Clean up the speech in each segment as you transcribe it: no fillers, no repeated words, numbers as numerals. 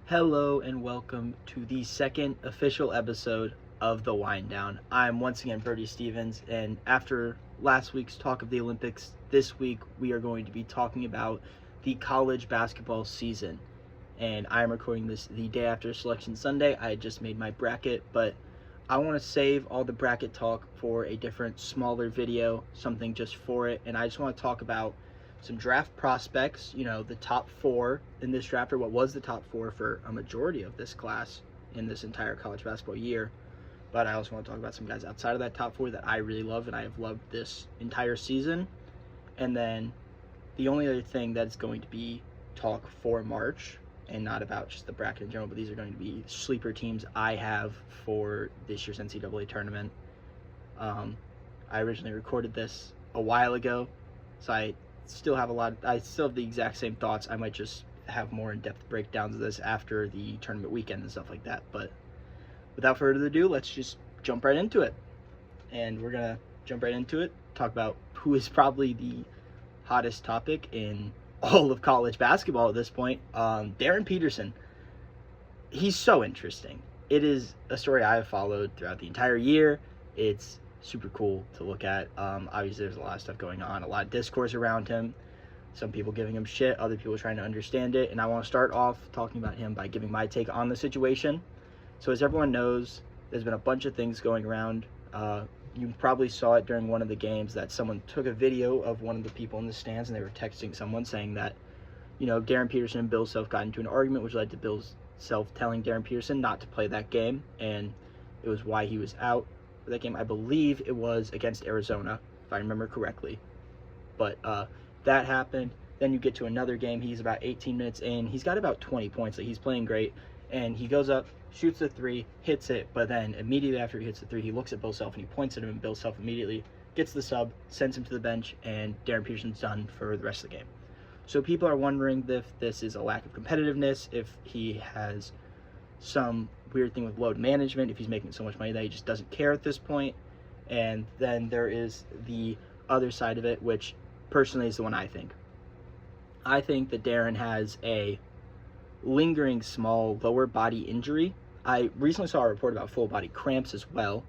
Hello and welcome to the second official episode of The Wind Down. I'm once again Bertie Stevens, and after last week's talk of the Olympics, this week we are going to be talking about the college basketball season. And I am recording this the day after Selection Sunday. I had just made my bracket, but I want to save all the bracket talk for a different, smaller video, something just for it. And I just want to talk about some draft prospects, the top four in this draft, or what was the top four for a majority of this class in this entire college basketball year. But I also want to talk about some guys outside of that top four that I really love and I have loved this entire season. And then the only other thing that's going to be talk for March, and not about just the bracket in general, but these are going to be sleeper teams I have for this year's NCAA tournament. I originally recorded this a while ago, so I still have the exact same thoughts. I might just have more in-depth breakdowns of this after the tournament weekend and stuff like that. But without further ado, let's just jump right into it. And we're gonna jump right into it, talk about who is probably the hottest topic in all of college basketball at this point. Darren Peterson. He's so interesting. It is a story I have followed throughout the entire year. It's super cool to look at. Obviously, there's a lot of stuff going on, a lot of discourse around him. Some people giving him shit, other people trying to understand it. And I want to start off talking about him by giving my take on the situation. So as everyone knows, there's been a bunch of things going around. You probably saw it during one of the games that someone took a video of one of the people in the stands and they were texting someone saying that, Darren Peterson and Bill Self got into an argument, which led to Bill Self telling Darren Peterson not to play that game. And it was why he was out for that game. I believe it was against Arizona, if I remember correctly. But that happened. Then you get to another game. He's about 18 minutes in. He's got about 20 points. He's playing great. And he goes up, shoots the three, hits it, but then immediately after he hits the three, he looks at Bill Self and he points at him, and Bill Self immediately gets the sub, sends him to the bench, and Darren Peterson's done for the rest of the game. So people are wondering if this is a lack of competitiveness, if he has some weird thing with load management, if he's making so much money that he just doesn't care at this point. And then there is the other side of it, which personally is the one I think. I think that Darren has a lingering small lower body injury. I recently saw a report about full body cramps as well,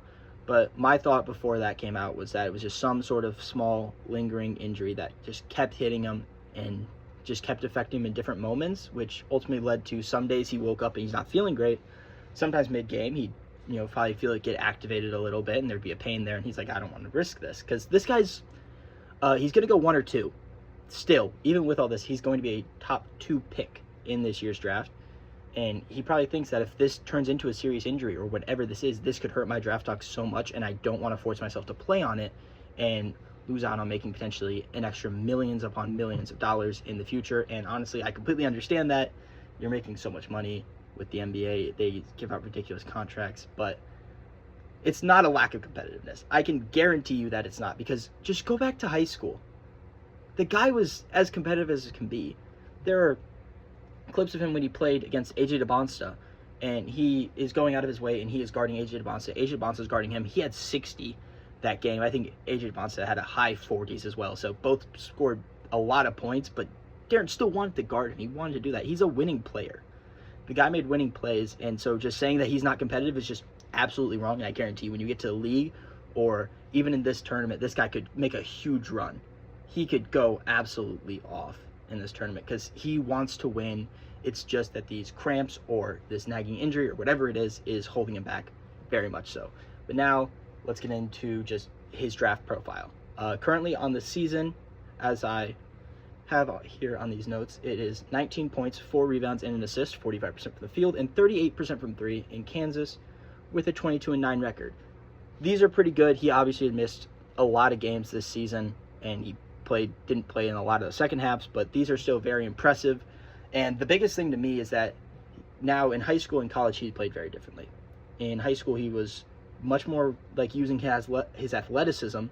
but my thought before that came out was that it was just some sort of small lingering injury that just kept hitting him and just kept affecting him in different moments, which ultimately led to some days he woke up and he's not feeling great. Sometimes mid-game he'd probably feel it get activated a little bit and there'd be a pain there, and he's like, I don't want to risk this, because this guy's he's going to go 1 or 2 still. Even with all this, he's going to be a top 2 pick in this year's draft, and he probably thinks that if this turns into a serious injury or whatever this is, this could hurt my draft stock so much, and I don't want to force myself to play on it and lose out on making potentially an extra millions upon millions of dollars in the future. And honestly, I completely understand that. You're making so much money with the NBA, they give out ridiculous contracts, but it's not a lack of competitiveness. I can guarantee you that it's not, because just go back to high school. The guy was as competitive as it can be. There are clips of him when he played against AJ DeBonsta, and he is going out of his way and he is guarding AJ DeBonsta. AJ DeBonsta is guarding him. He had 60 that game. I think AJ DeBonsta had a high 40s as well, so both scored a lot of points, but Darren still wanted to guard him. He wanted to do that. He's a winning player. The guy made winning plays, and so just saying that he's not competitive is just absolutely wrong. And I guarantee you, when you get to the league or even in this tournament, this guy could make a huge run. He could go absolutely off in this tournament because he wants to win. It's just that these cramps or this nagging injury or whatever it is holding him back very much so. But now let's get into just his draft profile. Currently on the season, as I have here on these notes, it is 19 points, 4 rebounds, and an assist, 45% from the field, and 38% from 3 in Kansas with a 22-9 record. These are pretty good. He obviously had missed a lot of games this season, and he didn't play in a lot of the second halves, but these are still very impressive. And the biggest thing to me is that now in high school and college, he played very differently. In high school, he was much more like using his athleticism,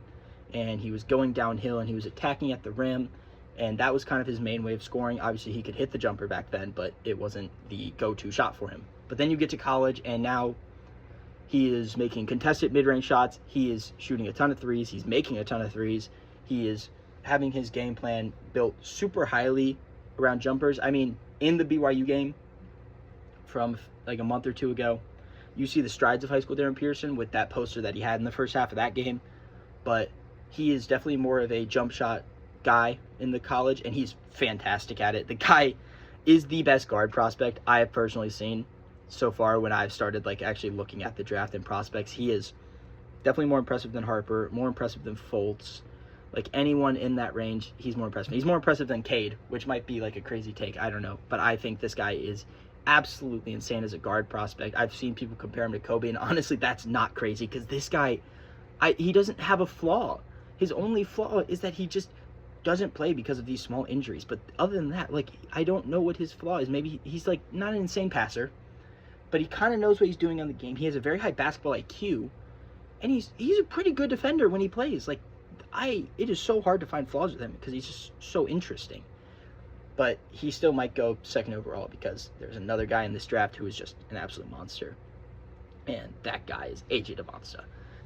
and he was going downhill and he was attacking at the rim, and that was kind of his main way of scoring. Obviously, he could hit the jumper back then, but it wasn't the go-to shot for him. But then you get to college, and now he is making contested mid-range shots. He is shooting a ton of threes. He's making a ton of threes. He is having his game plan built super highly around jumpers. I mean, in the BYU game, from like a month or two ago. You see the strides of high school Darren Peterson with that poster that he had in the first half of that game, but he is definitely more of a jump shot guy in the college, and he's fantastic at it. The guy is the best guard prospect I have personally seen so far when I've started like actually looking at the draft and prospects. He is definitely more impressive than Harper, more impressive than Fultz. Like anyone in that range, he's more impressive. He's more impressive than Cade, which might be like a crazy take. I don't know. But I think this guy is absolutely insane as a guard prospect. I've seen people compare him to Kobe, and honestly, that's not crazy because this guy, he doesn't have a flaw. His only flaw is that he just doesn't play because of these small injuries. But other than that, like, I don't know what his flaw is. Maybe he's like not an insane passer, but he kind of knows what he's doing on the game. He has a very high basketball IQ, and he's a pretty good defender when he plays. Like, it is so hard to find flaws with him because he's just so interesting. But he still might go second overall because there's another guy in this draft who is just an absolute monster, and that guy is AJ Dybonsta.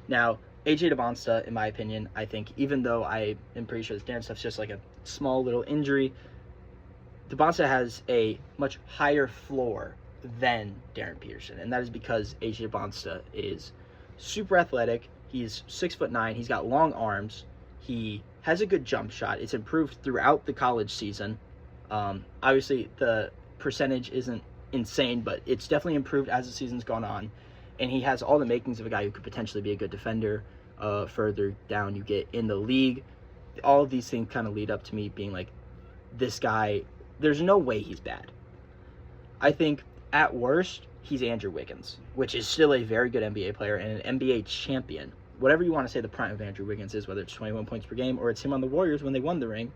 Now, AJ Dybonsta, in my opinion, I think, even though I am pretty sure this Darren stuff's just like a small little injury, Dybonsta has a much higher floor than Darren Peterson, and that is because AJ Dybonsta is super athletic. He's 6'9". He's got long arms. He has a good jump shot. It's improved throughout the college season. Obviously, the percentage isn't insane, but it's definitely improved as the season's gone on. And he has all the makings of a guy who could potentially be a good defender further down you get in the league. All of these things kind of lead up to me being like, this guy, there's no way he's bad. I think at worst, he's Andrew Wiggins, which is still a very good NBA player and an NBA champion. Whatever you want to say the prime of Andrew Wiggins is, whether it's 21 points per game or it's him on the Warriors when they won the ring,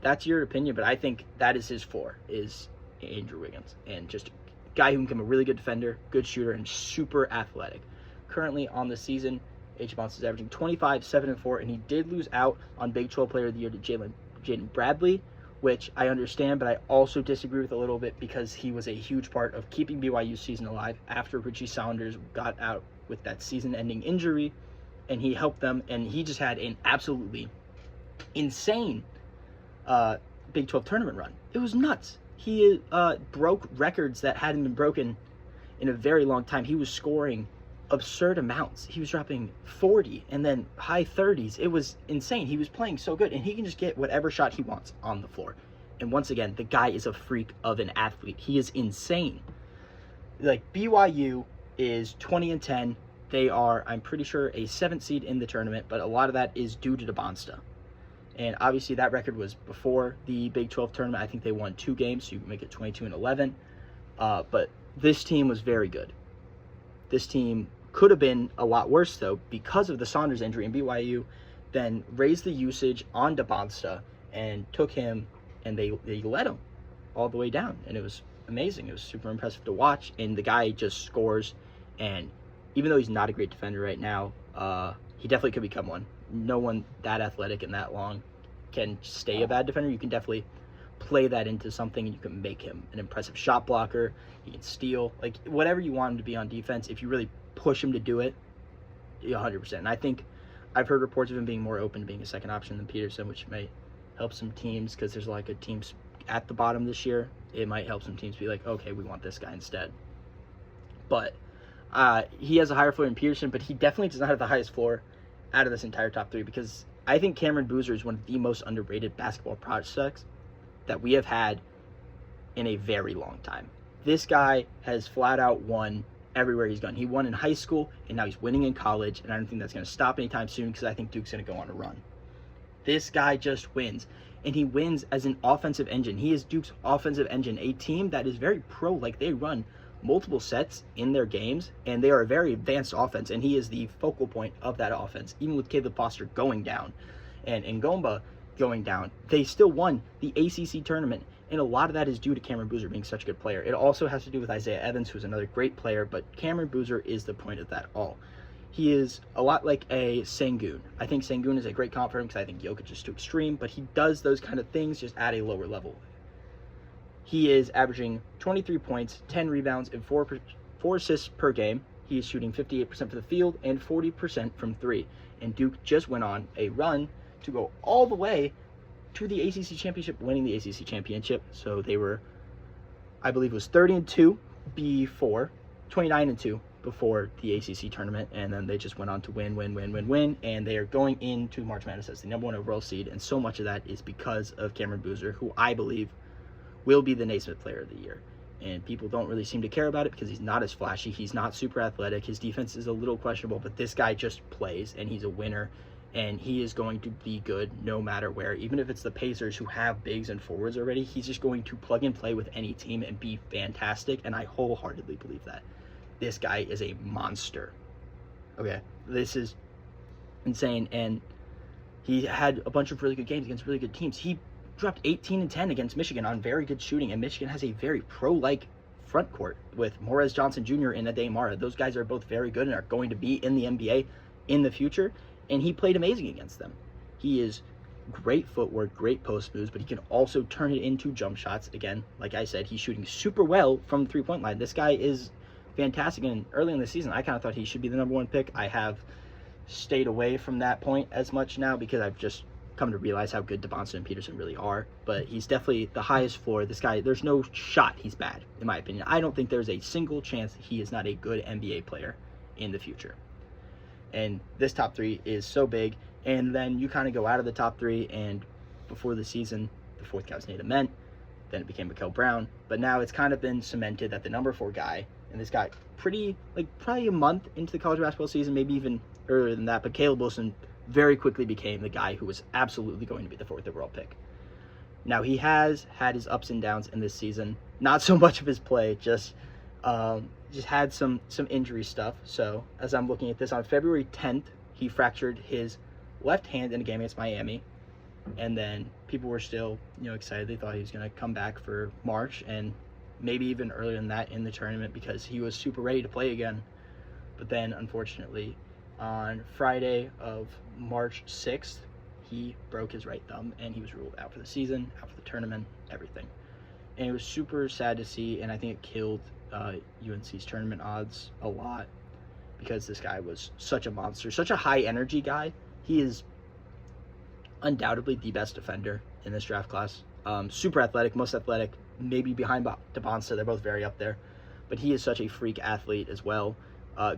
that's your opinion, but I think that is his floor, is Andrew Wiggins. And just a guy who can become a really good defender, good shooter, and super athletic. Currently on the season, AJ Dybonsta is averaging 25, 7, and 4, and he did lose out on Big 12 Player of the Year to Jaden Bradley, which I understand, but I also disagree with a little bit because he was a huge part of keeping BYU's season alive after Richie Saunders got out with that season-ending injury, and he helped them, and he just had an absolutely insane Big 12 tournament run. It was nuts. He broke records that hadn't been broken in a very long time. He was scoring absurd amounts. He was dropping 40 and then high 30s. It was insane. He was playing so good, and he can just get whatever shot he wants on the floor. And once again, the guy is a freak of an athlete. He is insane. Like, BYU is 20-10. They are, I'm pretty sure, a 7th seed in the tournament, but a lot of that is due to Dybonsta. And obviously that record was before the Big 12 tournament. I think they won 2 games, so you can make it 22-11. But this team was very good. This team could have been a lot worse, though, because of the Saunders injury, and BYU then raised the usage on Dybonsta and took him, and they let him all the way down. And it was amazing. It was super impressive to watch, and the guy just scores. And even though he's not a great defender right now, he definitely could become one. No one that athletic and that long can stay a bad defender. You can definitely play that into something, and you can make him an impressive shot blocker. He can steal, like whatever you want him to be on defense. If you really push him to do it, 100%. And I think I've heard reports of him being more open to being a second option than Peterson, which may help some teams because there's a lot of good teams at the bottom this year. It might help some teams be like, okay, we want this guy instead. But he has a higher floor than Peterson, but he definitely does not have the highest floor out of this entire top 3 because I think Cameron Boozer is one of the most underrated basketball prospects that we have had in a very long time. This guy has flat out won everywhere he's gone. He won in high school, and now he's winning in college, and I don't think that's going to stop anytime soon because I think Duke's going to go on a run. This guy just wins, and he wins as an offensive engine. He is Duke's offensive engine, a team that is very pro. Like, they run multiple sets in their games, and they are a very advanced offense, and he is the focal point of that offense. Even with Caleb Foster going down and Ngomba going down, they still won the ACC tournament, and a lot of that is due to Cameron Boozer being such a good player. It also has to do with Isaiah Evans, who's another great player, but Cameron Boozer is the point of that all. He is a lot like a Sengun. I think Sengun is a great comp for him because I think Jokic is too extreme, but he does those kind of things just at a lower level. He is averaging 23 points, 10 rebounds, and 4 assists per game. He is shooting 58% from the field and 40% from 3. And Duke just went on a run to go all the way to the ACC championship, winning the ACC championship. So they were, I believe it was 30-2 before 29-2 before the ACC tournament, and then they just went on to win, and they are going into March Madness as the number 1 overall seed, and so much of that is because of Cameron Boozer, who I believe will be the Naismith Player of the Year. And people don't really seem to care about it because he's not as flashy, he's not super athletic, his defense is a little questionable, but this guy just plays, and he's a winner, and he is going to be good no matter where. Even if it's the Pacers, who have bigs and forwards already, he's just going to plug and play with any team and be fantastic, and I wholeheartedly believe that. This guy is a monster. Okay, this is insane, and he had a bunch of really good games against really good teams. He dropped 18 and 10 against Michigan on very good shooting, and Michigan has a very pro-like front court with Morez Johnson Jr. and Ade Mara. Those guys are both very good and are going to be in the NBA in the future, and he played amazing against them. He is great footwork, great post moves, but he can also turn it into jump shots. Again, like I said, he's shooting super well from the three-point line. This guy is fantastic, and early in the season I kind of thought he should be the number 1 pick. I have stayed away from that point as much now because I've just come to realize how good Devonson and Peterson really are, but he's definitely the highest floor. This guy, there's no shot he's bad, in my opinion. I don't think there's a single chance that he is not a good NBA player in the future. And this top 3 is so big, and then you kind of go out of the top 3, and before the season, the 4th guy was Nate Ament, then it became Mikal Brown, but now it's kind of been cemented that the number 4 guy, and this guy probably a month into the college basketball season, maybe even earlier than that, but Caleb Wilson very quickly became the guy who was absolutely going to be the 4th overall pick. Now, he has had his ups and downs in this season. Not so much of his play, just had some injury stuff. So, as I'm looking at this, on February 10th, he fractured his left hand in a game against Miami. And then people were still, excited. They thought he was going to come back for March, and maybe even earlier than that in the tournament, because he was super ready to play again. But then, unfortunately, on Friday of March 6th, he broke his right thumb, and he was ruled out for the season, out for the tournament, everything. And it was super sad to see, and I think it killed UNC's tournament odds a lot, because this guy was such a monster, such a high-energy guy. He is undoubtedly the best defender in this draft class. Super athletic, most athletic, maybe behind Devonta. They're both very up there. But he is such a freak athlete as well.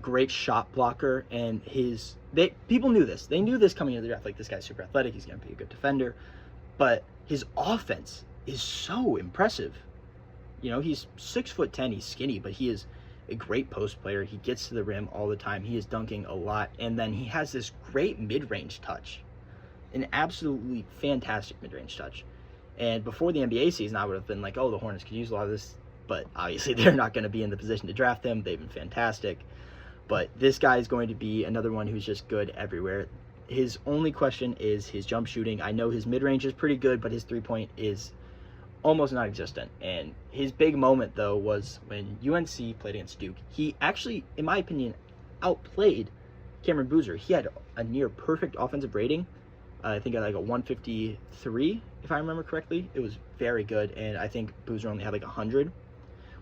Great shot blocker, and people knew this. They knew this coming into the draft. Like, this guy's super athletic. He's going to be a good defender. But his offense is so impressive. He's 6'10". He's skinny, but he is a great post player. He gets to the rim all the time. He is dunking a lot. And then he has this great mid-range touch. An absolutely fantastic mid-range touch. And before the NBA season, I would have been like, oh, the Hornets could use a lot of this. But obviously, they're not going to be in the position to draft him. They've been fantastic. But this guy is going to be another one who's just good everywhere. His only question is his jump shooting. I know his mid-range is pretty good, but his three-point is almost non-existent. And his big moment, though, was when UNC played against Duke. He actually, in my opinion, outplayed Cameron Boozer. He had a near-perfect offensive rating. I think like a 153, if I remember correctly. It was very good, and I think Boozer only had like 100,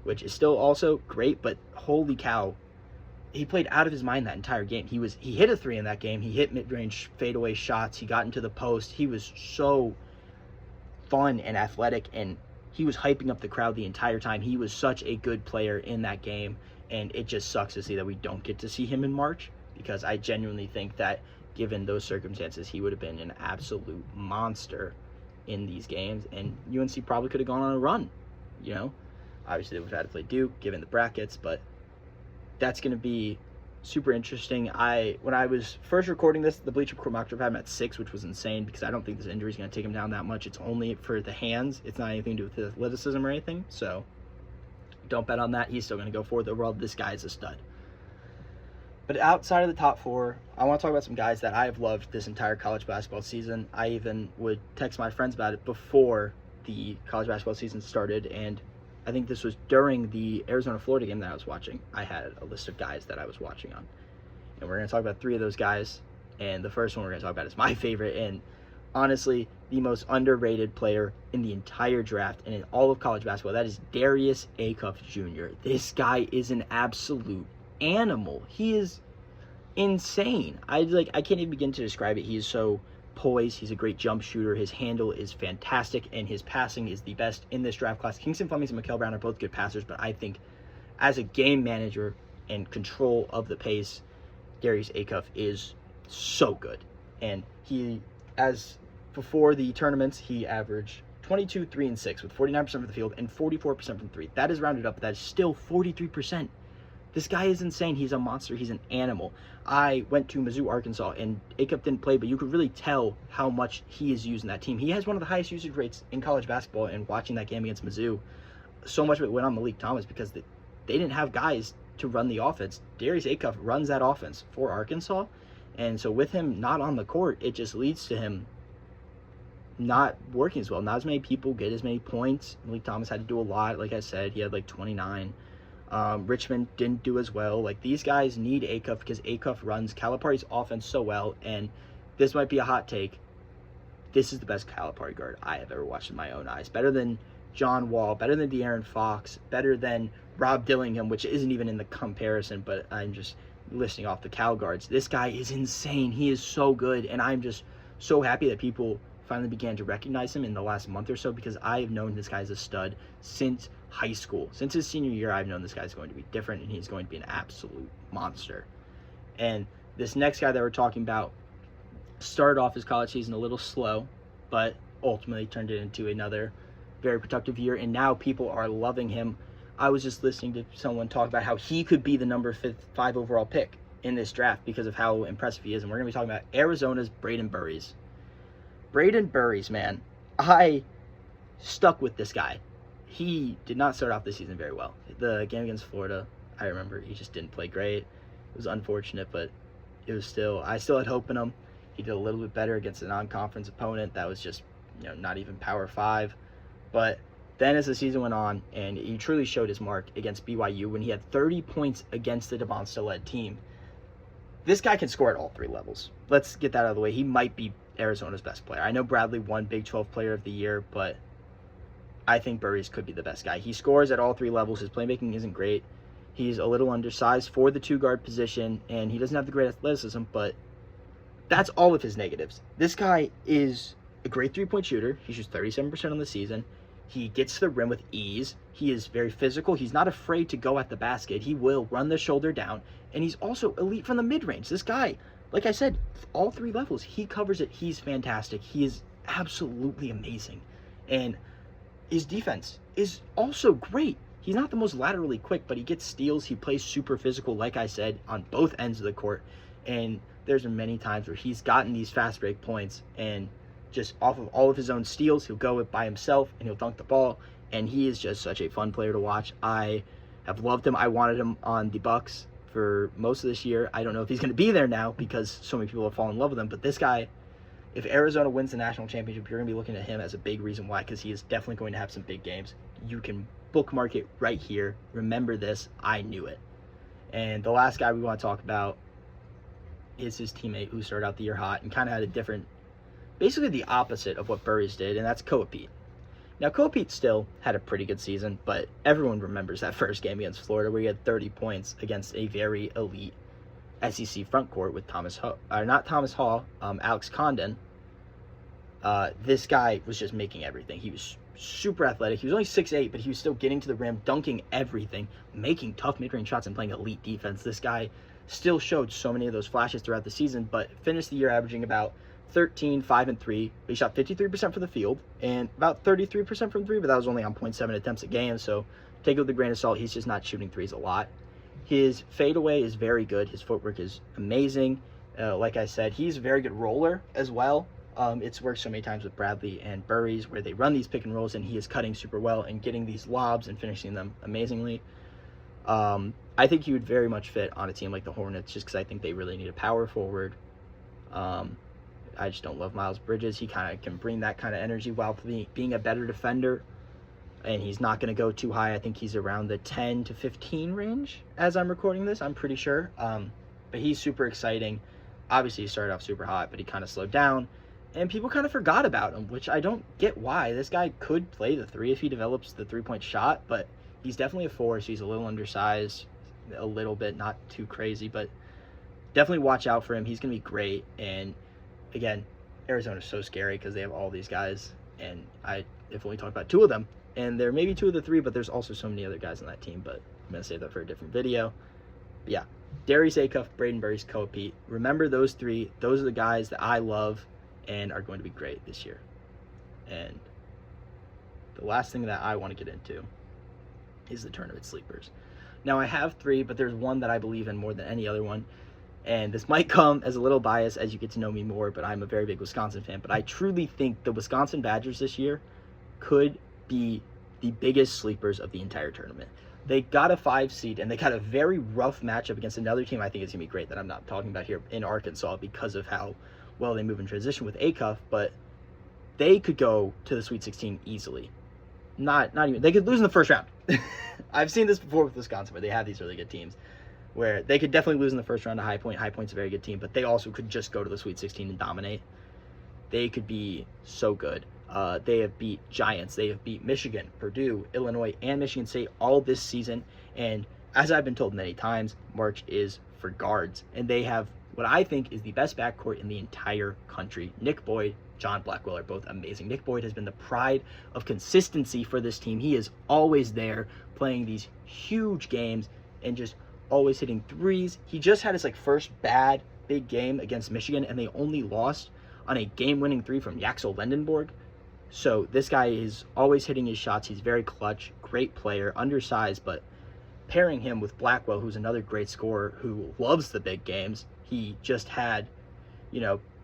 which is still also great, but holy cow, he played out of his mind that entire game. He hit a 3 in that game. He hit mid-range fadeaway shots. He got into the post. He was so fun and athletic, and he was hyping up the crowd the entire time. He was such a good player in that game, and it just sucks to see that we don't get to see him in March, because I genuinely think that given those circumstances, he would have been an absolute monster in these games, and UNC probably could have gone on a run. Obviously they would have had to play Duke given the brackets, but that's going to be super interesting. When I was first recording this, the Bleacher Report mock draft had him at 6, which was insane, because I don't think this injury is going to take him down that much. It's only for the hands. It's not anything to do with his athleticism or anything, so don't bet on that. He's still going to go forward. Overall, this guy is a stud. But outside of the top 4, I want to talk about some guys that I have loved this entire college basketball season. I even would text my friends about it before the college basketball season started, and I think this was during the Arizona-Florida game that I was watching. I had a list of guys that I was watching on. And we're going to talk about 3 of those guys, and the first one we're going to talk about is my favorite, and honestly, the most underrated player in the entire draft and in all of college basketball. That is Darius Acuff Jr. This guy is an absolute animal. He is insane. I can't even begin to describe it. He is so poised. He's a great jump shooter. His handle is fantastic, and his passing is the best in this draft class. Kingston Flemings and Mikal Brown are both good passers, but I think as a game manager and control of the pace, Darius Acuff is so good. And before the tournaments, he averaged 22, 3, and 6 with 49% from the field and 44% from 3. That is rounded up, but that is still 43%. This guy is insane. He's a monster. He's an animal. I went to Mizzou, Arkansas, and Acuff didn't play, but you could really tell how much he is using that team. He has one of the highest usage rates in college basketball, and watching that game against Mizzou, so much of it went on Malik Thomas because they didn't have guys to run the offense. Darius Acuff runs that offense for Arkansas, and so with him not on the court, it just leads to him not working as well. Not as many people get as many points. Malik Thomas had to do a lot. Like I said, he had like 29. Richmond didn't do as well. Like, these guys need Acuff because Acuff runs Calipari's offense so well, and this might be a hot take. This is the best Calipari guard I have ever watched in my own eyes. Better than John Wall, better than De'Aaron Fox, better than Rob Dillingham, which isn't even in the comparison, but I'm just listing off the Cal guards. This guy is insane. He is so good, and I'm just so happy that people finally began to recognize him in the last month or so, because I've known this guy's a stud since high school. Since his senior year, I've known this guy's going to be different, and he's going to be an absolute monster. And this next guy that we're talking about started off his college season a little slow, but ultimately turned it into another very productive year, and now people are loving him. I was just listening to someone talk about how he could be the number 5 overall pick in this draft because of how impressive he is, and we're going to be talking about Arizona's Braden Burries. Braden Burries, man, I stuck with this guy. He did not start off the season very well. The game against Florida, I remember he just didn't play great. It was unfortunate, but it was I still had hope in him. He did a little bit better against a non-conference opponent that was just, not even Power 5. But then as the season went on, and he truly showed his mark against BYU when he had 30 points against the Devonsta-led team. This guy can score at all 3 levels. Let's get that out of the way. He might be Arizona's best player. I know Bradley won Big 12 Player of the Year, but I think Burries could be the best guy. He scores at all 3 levels. His playmaking isn't great. He's a little undersized for the 2-guard position, and he doesn't have the great athleticism, but that's all of his negatives. This guy is a great 3-point shooter. He shoots 37% on the season. He gets to the rim with ease. He is very physical. He's not afraid to go at the basket. He will run the shoulder down, and he's also elite from the mid-range. This guy, like I said, all 3 levels, he covers it. He's fantastic. He is absolutely amazing. And his defense is also great. He's not the most laterally quick, but he gets steals. He plays super physical, like I said, on both ends of the court. And there's been many times where he's gotten these fast break points, and just off of all of his own steals, he'll go by himself and he'll dunk the ball. And he is just such a fun player to watch. I have loved him. I wanted him on the Bucks for most of this year. I don't know if he's going to be there now because so many people have fallen in love with him. But this guy, if Arizona wins the national championship, you're going to be looking at him as a big reason why, because he is definitely going to have some big games. You can bookmark it right here. Remember this. I knew it. And the last guy we want to talk about is his teammate who started out the year hot and kind of had a different, basically the opposite of what Burries did, and that's Koa Pete. Now, Koa Pete still had a pretty good season, but everyone remembers that first game against Florida where he had 30 points against a very elite SEC front court with Alex Condon. This guy was just making everything. He was super athletic. He was only 6'8", but he was still getting to the rim, dunking everything, making tough mid-range shots, and playing elite defense. This guy still showed so many of those flashes throughout the season, but finished the year averaging about 13, 5, and 3. He shot 53% from the field and about 33% from 3, but that was only on 0.7 attempts a game, so take it with a grain of salt. He's just not shooting threes a lot. His fadeaway is very good. His footwork is amazing. Like I said, he's a very good roller as well. It's worked so many times with Bradley and Burries where they run these pick and rolls, and he is cutting super well and getting these lobs and finishing them amazingly. I think he would very much fit on a team like the Hornets just because I think they really need a power forward. I just don't love Miles Bridges. He kind of can bring that kind of energy while being a better defender, and he's not going to go too high. I think he's around the 10 to 15 range as I'm recording this, I'm pretty sure. But he's super exciting. Obviously, he started off super hot, but he kind of slowed down, and people kind of forgot about him, which I don't get why. This guy could play the 3 if he develops the 3-point shot, but he's definitely a 4, so he's a little undersized, a little bit, not too crazy, but definitely watch out for him. He's going to be great. And again, Arizona's so scary because they have all these guys, and I've only talked about 2 of them, and they're maybe 2 of the 3, but there's also so many other guys on that team, but I'm going to save that for a different video. But yeah, Darius Acuff, Braden Burris, Koa Pete. Remember those 3. Those are the guys that I love and are going to be great this year. And the last thing that I want to get into is the tournament sleepers. Now, I have 3, but there's one that I believe in more than any other one. And this might come as a little bias as you get to know me more, but I'm a very big Wisconsin fan. But I truly think the Wisconsin Badgers this year could be the biggest sleepers of the entire tournament. They got a 5 seed, and they got a very rough matchup against another team I think is going to be great that I'm not talking about here in Arkansas because of how well they move in transition with Acuff, but they could go to the Sweet 16 easily. Not even, they could lose in the first round. I've seen this before with Wisconsin where they have these really good teams where they could definitely lose in the first round to High Point. High Point's a very good team, but they also could just go to the Sweet 16 and dominate. They could be so good. They have beat Giants. They have beat Michigan, Purdue, Illinois, and Michigan State all this season. And as I've been told many times, March is for guards. And they have what I think is the best backcourt in the entire country. Nick Boyd, John Blackwell are both amazing. Nick Boyd has been the pride of consistency for this team. He is always there playing these huge games and just always hitting threes. He just had his first bad big game against Michigan, and they only lost on a game-winning 3 from Yaxel Lendenborg. So this guy is always hitting his shots. He's very clutch, great player, undersized, but pairing him with Blackwell, who's another great scorer who loves the big games. He just had,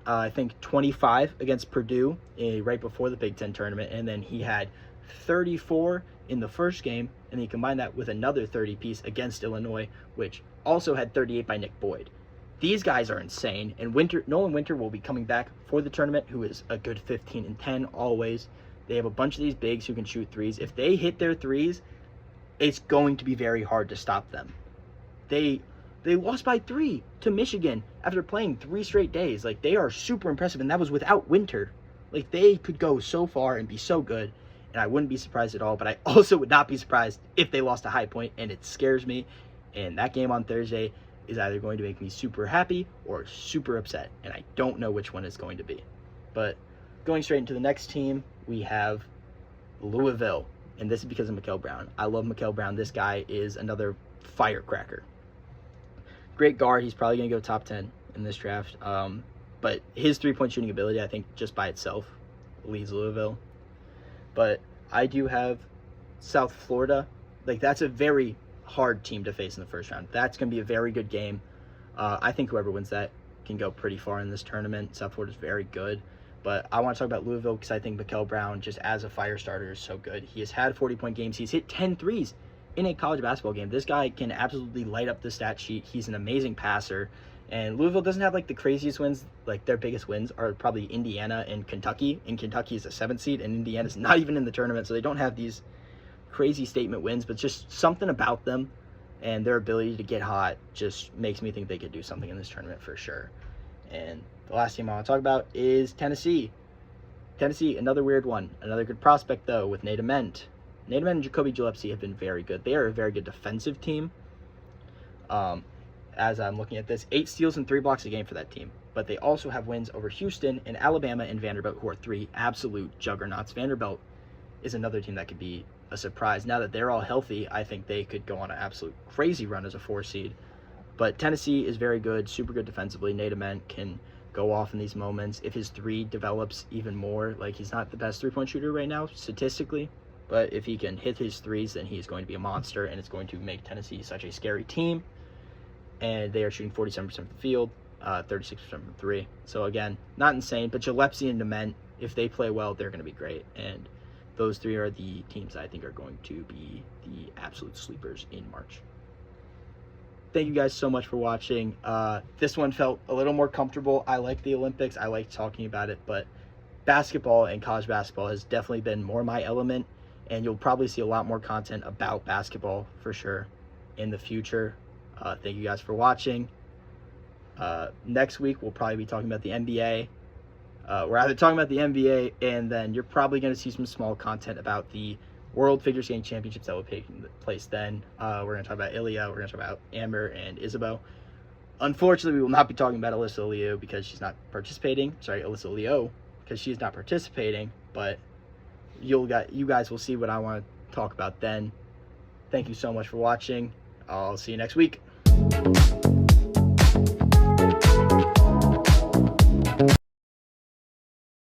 I think 25 against Purdue right before the Big Ten tournament, and then he had 34 in the first game, and he combined that with another 30 piece against Illinois, which also had 38 by Nick Boyd. These guys are insane, and Nolan Winter will be coming back for the tournament, who is a good 15 and 10 always. They have a bunch of these bigs who can shoot threes. If they hit their threes, it's going to be very hard to stop them. They lost by 3 to Michigan after playing 3 straight days. They are super impressive, and that was without Winter. They could go so far and be so good, and I wouldn't be surprised at all, but I also would not be surprised if they lost to High Point, and it scares me. And that game on Thursday is either going to make me super happy or super upset, and I don't know which one it's going to be. But going straight into the next team, we have Louisville, and this is because of Mikal Brown. I love Mikal Brown. This guy is another firecracker. Great guard. He's probably going to go top 10 in this draft. But his three-point shooting ability, I think, just by itself leads Louisville. But I do have South Florida. That's a very hard team to face in the first round. That's going to be a very good game. I think whoever wins that can go pretty far in this tournament. South Florida's very good. But I want to talk about Louisville because I think Mikal Brown, just as a fire starter, is so good. He has had 40-point games. He's hit 10 threes in a college basketball game. This guy can absolutely light up the stat sheet. He's an amazing passer. And Louisville doesn't have the craziest wins. Their biggest wins are probably Indiana and Kentucky. And Kentucky is a 7th seed, and Indiana's not even in the tournament. So they don't have these crazy statement wins, but just something about them and their ability to get hot just makes me think they could do something in this tournament for sure. And the last team I want to talk about is Tennessee. Tennessee, another weird one. Another good prospect, though, with Nate Ament. Nate Ament and Jacoby Gillespie have been very good. They are a very good defensive team. As I'm looking at this, 8 steals and 3 blocks a game for that team. But they also have wins over Houston and Alabama and Vanderbilt, who are 3 absolute juggernauts. Vanderbilt is another team that could be a surprise. Now that they're all healthy, I think they could go on an absolute crazy run as a 4 seed. But Tennessee is very good, super good defensively. Nate Ament can go off in these moments. If his 3 develops even more, he's not the best 3-point shooter right now statistically, but if he can hit his 3s, then he's going to be a monster, and it's going to make Tennessee such a scary team. And they are shooting 47% from the field, 36% from 3. So again, not insane, but Gillespie and Ament, if they play well, they're going to be great. And those 3 are the teams I think are going to be the absolute sleepers in March. Thank you guys so much for watching. This one felt a little more comfortable. I like the Olympics. I like talking about it, but basketball and college basketball has definitely been more my element, and you'll probably see a lot more content about basketball for sure in the future. Thank you guys for watching. Next week, we'll probably be talking about the NBA. We're either talking about the NBA, and then you're probably going to see some small content about the World Figure Skating Championships that will take place then. We're going to talk about Ilya. We're going to talk about Amber and Isabeau. Unfortunately, we will not be talking about Alyssa Leo because she's not participating. Sorry, Alyssa Leo, because she's not participating. But you guys will see what I want to talk about then. Thank you so much for watching. I'll see you next week.